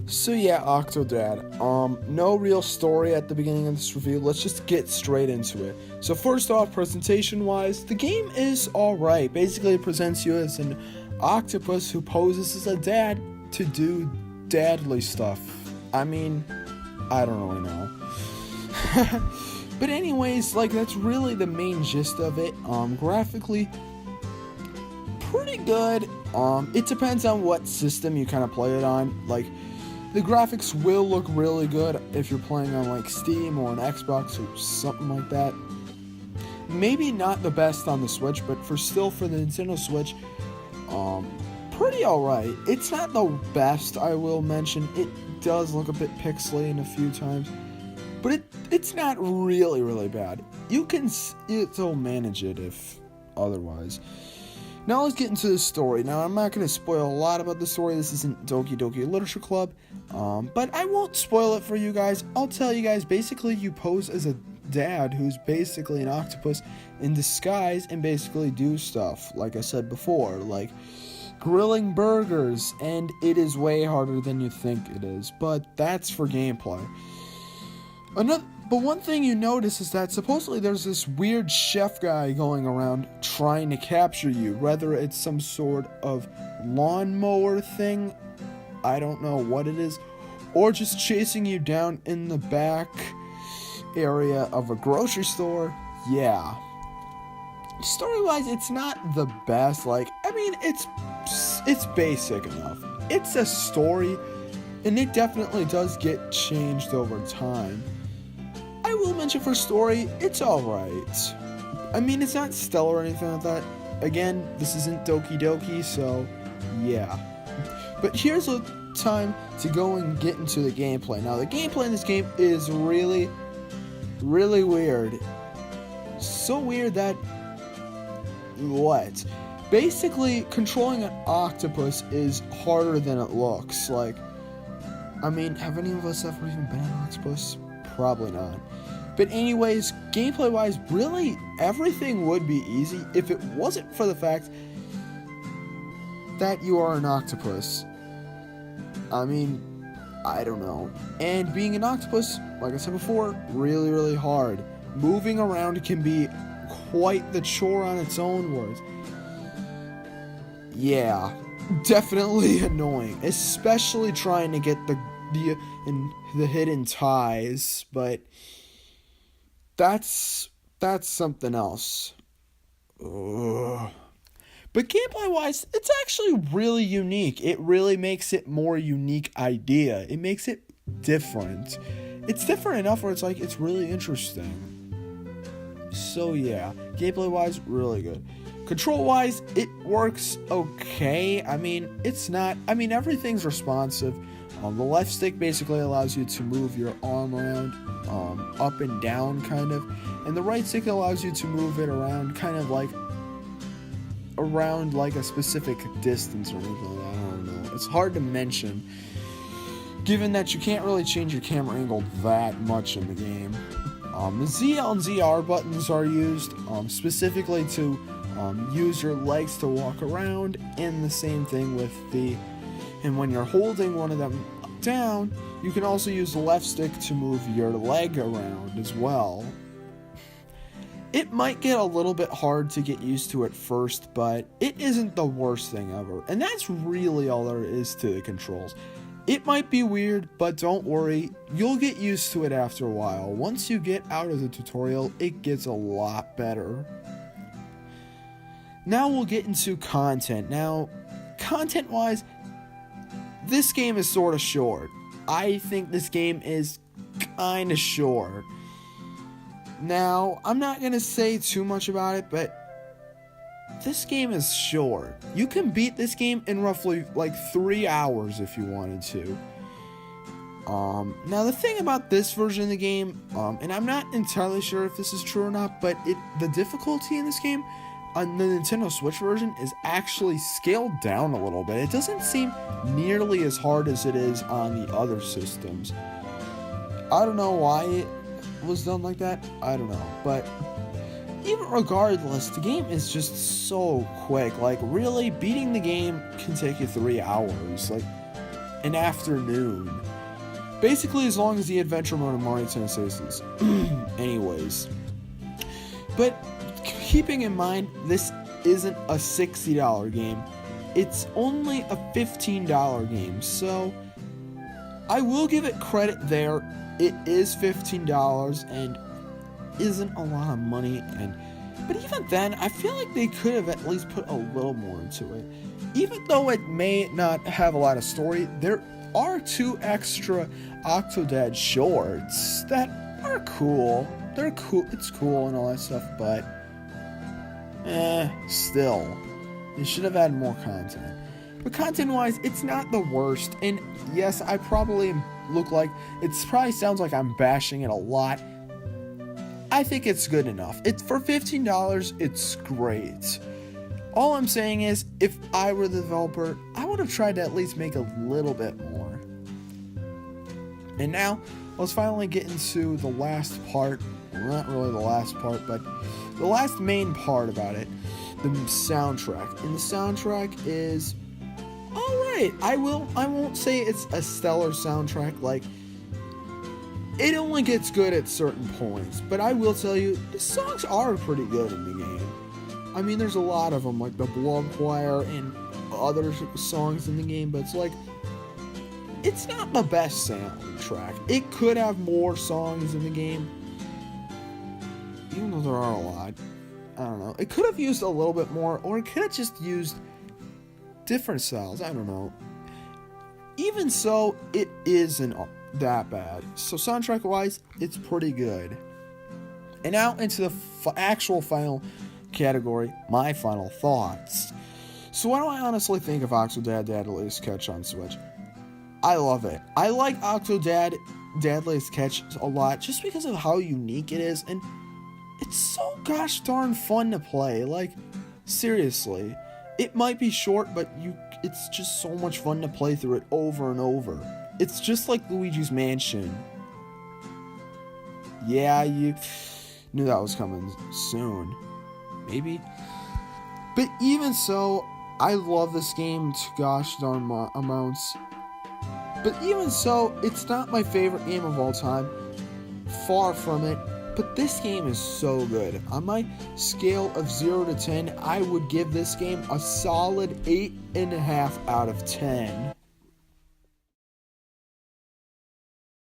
So yeah, Octodad. No real story at the beginning of this review. Let's just get straight into it. So first off, presentation-wise, the game is alright. Basically, it presents you as an octopus who poses as a dad to do dadly stuff. I mean, I don't really know. But anyways, like that's really the main gist of it. Graphically, pretty good. It depends on what system you kind of play it on. Like, the graphics will look really good if you're playing on like Steam or an Xbox or something like that. Maybe not the best on the Switch, but for the Nintendo Switch, pretty alright. It's not the best, I will mention. It does look a bit pixely in a few times, but it's not really bad. You can still manage it if otherwise. Now let's get into the story. Now I'm not going to spoil a lot about the story. This isn't Doki Doki Literature Club, but I won't spoil it for you guys. I'll tell you guys, basically you pose as a dad who's basically an octopus in disguise and basically do stuff, like I said before, like grilling burgers, and it is way harder than you think it is, but that's for gameplay. But one thing you notice is that supposedly there's this weird chef guy going around trying to capture you, whether it's some sort of lawnmower thing, I don't know what it is, or just chasing you down in the back area of a grocery store. Yeah. Story-wise, it's not the best. Like, I mean, it's basic enough. It's a story, and it definitely does get changed over time. I will mention for story, it's alright. I mean, it's not stellar or anything like that. Again, this isn't Doki Doki, so yeah. But here's a time to go and get into the gameplay. Now, the gameplay in this game is really weird. So weird that... what? Basically, controlling an octopus is harder than it looks. Like, I mean, have any of us ever even been an octopus? Probably not. But anyways, gameplay-wise, really, everything would be easy if it wasn't for the fact that you are an octopus. I mean, I don't know. And being an octopus, like I said before, really hard. Moving around can be quite the chore on its own words. Yeah, definitely annoying, especially trying to get the hidden ties, but that's something else. Ugh. But gameplay-wise, it's actually really unique. It really makes it more unique idea. It makes it different. It's different enough where it's like, it's really interesting. So yeah, gameplay-wise, really good. Control-wise, it works okay. I mean, everything's responsive. The left stick basically allows you to move your arm around, up and down, kind of. And the right stick allows you to move it around, kind of like, around like a specific distance or anything like that. I don't know. It's hard to mention, given that you can't really change your camera angle that much in the game. The ZL and ZR buttons are used specifically to use your legs to walk around, and the same thing with and when you're holding one of them down, you can also use the left stick to move your leg around as well. It might get a little bit hard to get used to at first, but it isn't the worst thing ever. And that's really all there is to the controls. It might be weird, but don't worry, you'll get used to it after a while. Once you get out of the tutorial, it gets a lot better. Now we'll get into content. Now, content-wise, this game is sort of short. I think this game is kind of short. Now, I'm not going to say too much about it, but this game is short. You can beat this game in roughly like 3 hours if you wanted to. Now the thing about this version of the game, and I'm not entirely sure if this is true or not, but the difficulty in this game on the Nintendo Switch version is actually scaled down a little bit. It doesn't seem nearly as hard as it is on the other systems. I don't know why it was done like that. I don't know. But even regardless, the game is just so quick. Like, really, beating the game can take you 3 hours. Like, an afternoon. Basically, as long as the adventure mode of Mario Tennis Aces. Anyways. But keeping in mind, this isn't a $60 game. It's only a $15 game. So, I will give it credit there. It is $15 and isn't a lot of money. But even then, I feel like they could have at least put a little more into it. Even though it may not have a lot of story, there are 2 extra Octodad shorts that are cool. They're cool. It's cool and all that stuff, but still, they should have had more content. But content-wise, it's not the worst. And yes, I probably look like it probably sounds like I'm bashing it a lot. I think it's good enough. It's for $15. It's great. All I'm saying is, if I were the developer, I would have tried to at least make a little bit more. And now, let's finally get into the last part. Well, not really the last part, but the last main part about it. The soundtrack. And the soundtrack is alright. I won't say it's a stellar soundtrack. Like, it only gets good at certain points. But I will tell you, the songs are pretty good in the game. I mean, there's a lot of them, like the Blood Choir and other songs in the game, but it's like, it's not the best soundtrack. It could have more songs in the game, even though there are a lot. I don't know. It could have used a little bit more, or it could have just used different styles. I don't know. Even so, it isn't that bad. So soundtrack-wise, it's pretty good. And now into the actual final category, my final thoughts. So what do I honestly think of Octodad Dadley's Catch on Switch? I love it. I like Octodad Dadley's Catch a lot just because of how unique it is, and it's so gosh darn fun to play. Like, seriously. It might be short, but it's just so much fun to play through it over and over. It's just like Luigi's Mansion. Yeah, you knew that was coming soon. Maybe. But even so, I love this game to gosh darn amounts. But even so, it's not my favorite game of all time. Far from it. But this game is so good. On my scale of 0 to 10, I would give this game a solid 8.5 out of 10.